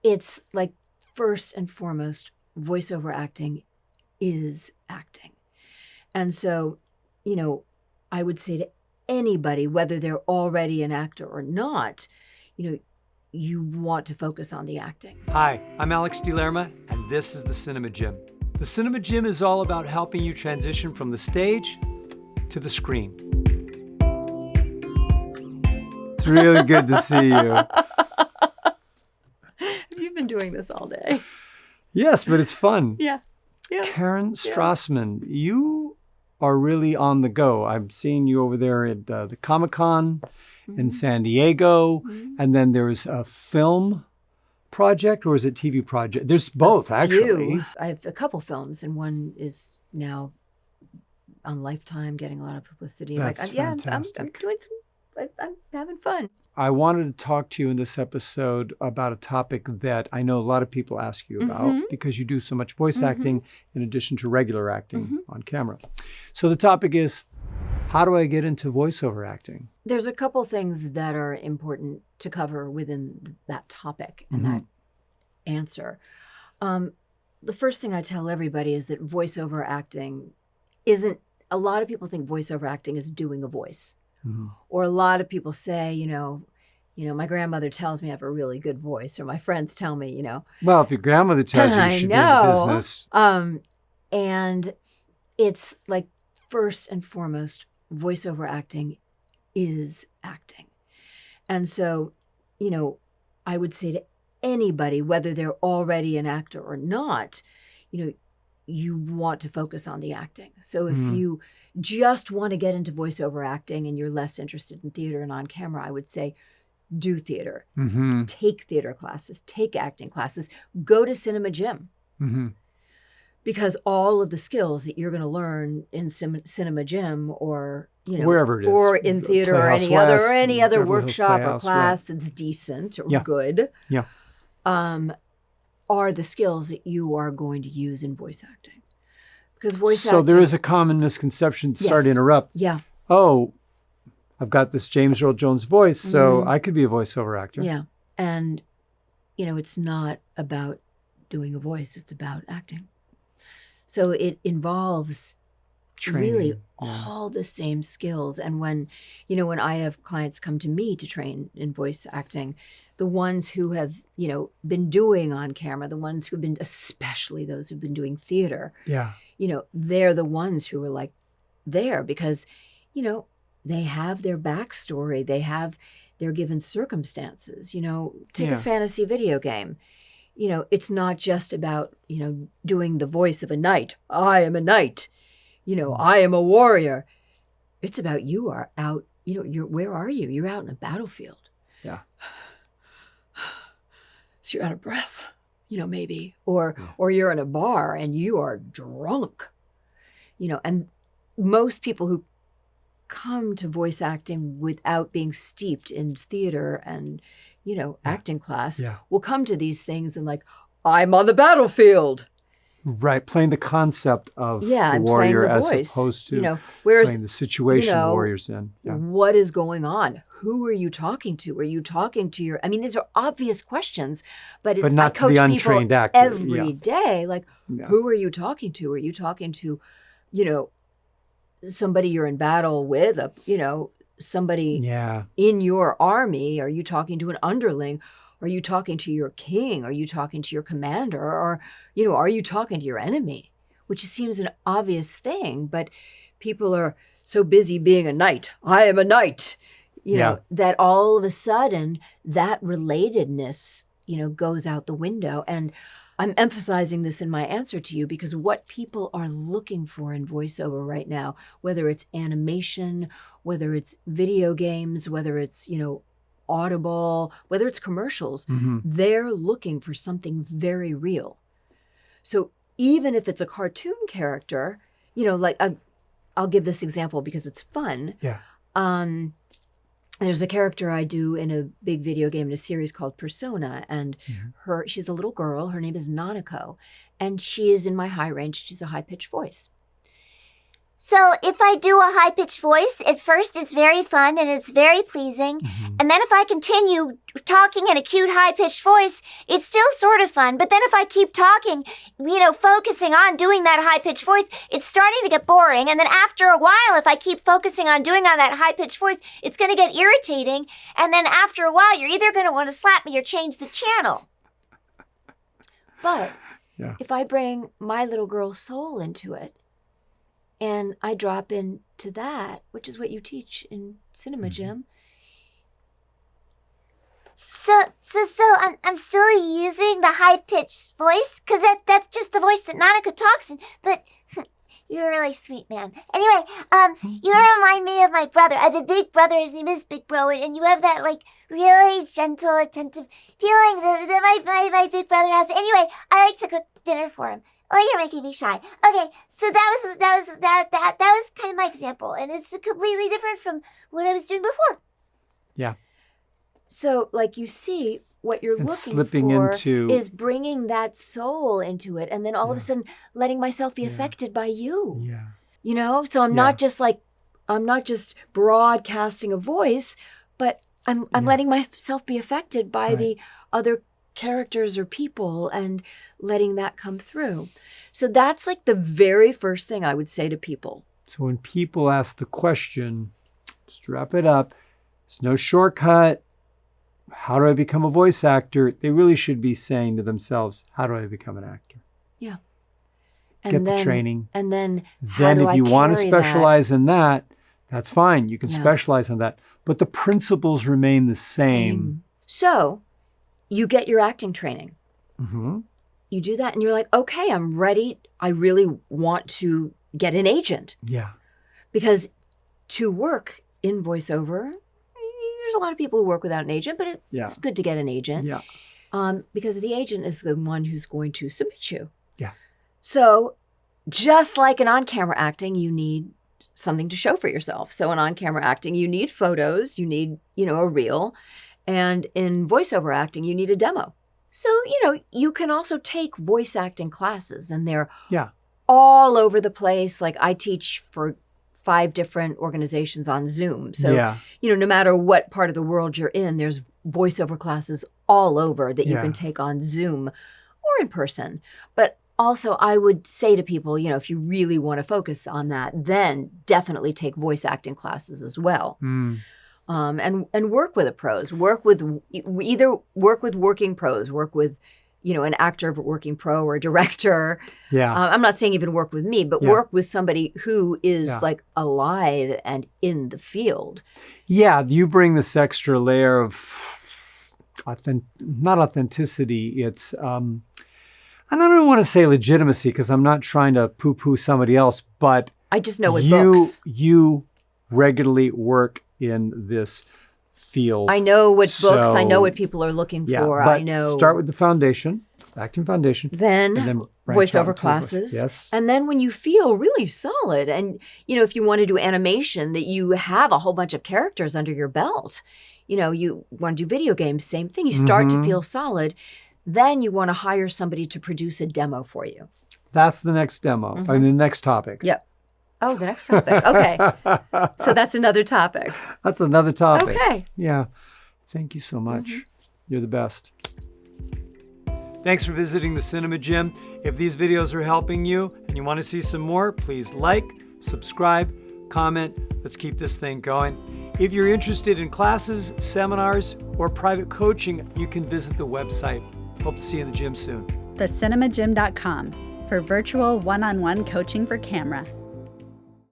It's like, first and foremost, voiceover acting is acting. And so, I would say to anybody, whether they're already an actor or not, you want to focus on the acting. Hi, I'm Alex DeLerma, and this is the Cinema Gym. The Cinema Gym is all about helping you transition from the stage to the screen. It's really good to see you. Have you been doing this all day? Yes, but it's fun. Yeah. Karen Strassman, you are really on the go. I'm seeing you over there at the Comic-Con in San Diego. And then there's a film project, or is it TV project? There's both, actually. I have a couple films, and one is now on Lifetime, getting a lot of publicity. That's fantastic. I'm doing I'm having fun. I wanted to talk to you in this episode about a topic that I know a lot of people ask you about because you do so much voice acting in addition to regular acting on camera. So the topic is, how do I get into voiceover acting? There's a couple things that are important to cover within that topic and that answer. The first thing I tell everybody is that voiceover acting isn't, a lot of people think voiceover acting is doing a voice. Or a lot of people say, my grandmother tells me I have a really good voice, or my friends tell me, Well, if your grandmother tells you, you should be in the business. And it's like, first and foremost, voiceover acting is acting. And so, I would say to anybody, whether they're already an actor or not, you want to focus on the acting. So if you just want to get into voiceover acting and you're less interested in theater and on camera, I would say do theater. Take theater classes, take acting classes, go to Cinema Gym. Because all of the skills that you're going to learn in Cinema Gym, or wherever it is, or in theater, Playhouse or any West, other Beverly Hills workshop Playhouse, or class that's decent or good, are the skills that you are going to use in voice acting. Because voice acting. So there is a common misconception. Sorry to interrupt. Yeah. Oh, I've got this James Earl Jones voice, so I could be a voiceover actor. Yeah, and it's not about doing a voice; it's about acting. So it involves Training, really all the same skills. And when I have clients come to me to train in voice acting, the ones who have, been doing on camera, the ones who've been, especially those who've been doing theater, they're the ones who are like there because, they have their backstory, they're given circumstances, take a fantasy video game. It's not just about, doing the voice of a knight. I am a knight. I am a warrior. It's about you are out, where are you? You're out in a battlefield. Yeah. So you're out of breath, maybe. Or you're in a bar and you are drunk. And most people who come to voice acting without being steeped in theater and acting class will come to these things and like, I'm on the battlefield. Right, playing the concept of the and warrior playing the as voice, opposed to whereas, playing the situation the warrior's in. Yeah. What is going on? Who are you talking to? Are you talking to these are obvious questions, but not to the untrained actor. Every day. Like, who are you talking to? Are you talking to, somebody you're in battle with, somebody in your army? Are you talking to an underling? Are you talking to your king? Are you talking to your commander? Or, are you talking to your enemy? Which seems an obvious thing, but people are so busy being a knight. I am a knight, that all of a sudden that relatedness, goes out the window. And I'm emphasizing this in my answer to you because what people are looking for in voiceover right now, whether it's animation, whether it's video games, whether it's, Audible, whether it's commercials, they're looking for something very real. So even if it's a cartoon character, I'll give this example because it's fun. Yeah. There's a character I do in a big video game in a series called Persona, and she's a little girl. Her name is Nanako, and she is in my high range. She's a high-pitched voice. So if I do a high-pitched voice, at first it's very fun and it's very pleasing. And then if I continue talking in a cute high-pitched voice, it's still sort of fun. But then if I keep talking, focusing on doing that high-pitched voice, it's starting to get boring. And then after a while, if I keep focusing on doing on that high-pitched voice, it's going to get irritating. And then after a while, you're either going to want to slap me or change the channel. But if I bring my little girl's soul into it, and I drop into that, which is what you teach in Cinema Gym. So I'm still using the high-pitched voice? Because that's just the voice that Nanika talks in. But you're a really sweet man. Anyway, you remind me of my brother. I have a big brother. His name is Big Bro. And you have that, really gentle, attentive feeling that my big brother has. Anyway, I like to cook dinner for him. Oh, you're making me shy. Okay, so that was kind of my example, and it's completely different from what I was doing before. Yeah. So, you see, what you're looking slipping for into... is bringing that soul into it, and then all of a sudden letting myself be affected by you. Yeah. So I'm not just I'm not just broadcasting a voice, but I'm letting myself be affected by the other characters or people and letting that come through. So that's the very first thing I would say to people. So when people ask the question, just wrap it up, there's no shortcut. How do I become a voice actor? They really should be saying to themselves, how do I become an actor? Yeah. Get the training. And then if you want to specialize in that, that's fine. You can specialize in that. But the principles remain the same. So you get your acting training. You do that and you're like, okay, I'm ready. I really want to get an agent. Yeah. Because to work in voiceover, there's a lot of people who work without an agent, but it's good to get an agent. Yeah. Because the agent is the one who's going to submit you. Yeah. So just like in on-camera acting, you need something to show for yourself. So in on-camera acting, you need photos, you need, a reel. And in voiceover acting, you need a demo. So, you can also take voice acting classes, and they're all over the place. I teach for 5 different organizations on Zoom. So, no matter what part of the world you're in, there's voiceover classes all over that you can take on Zoom or in person. But also, I would say to people, if you really want to focus on that, then definitely take voice acting classes as well. And work with a pros. Work with working pros. Work with, an actor, working pro, or a director. Yeah. I'm not saying even work with me, but work with somebody who is alive and in the field. Yeah, you bring this extra layer of not authenticity. It's and I don't want to say legitimacy because I'm not trying to poo-poo somebody else, but I just know what books. You regularly work in this field. I know what books, I know what people are looking for. But I know. Start with the foundation, acting foundation. Then branch out voiceover classes. Yes. And then when you feel really solid, and if you want to do animation, that you have a whole bunch of characters under your belt, you want to do video games, same thing. You start to feel solid. Then you want to hire somebody to produce a demo for you. That's the next demo, or the next topic. Yep. Oh, the next topic. Okay. So that's another topic. That's another topic. Okay. Yeah. Thank you so much. You're the best. Thanks for visiting the Cinema Gym. If these videos are helping you and you want to see some more, please like, subscribe, comment. Let's keep this thing going. If you're interested in classes, seminars, or private coaching, you can visit the website. Hope to see you in the gym soon. TheCinemaGym.com for virtual one-on-one coaching for camera.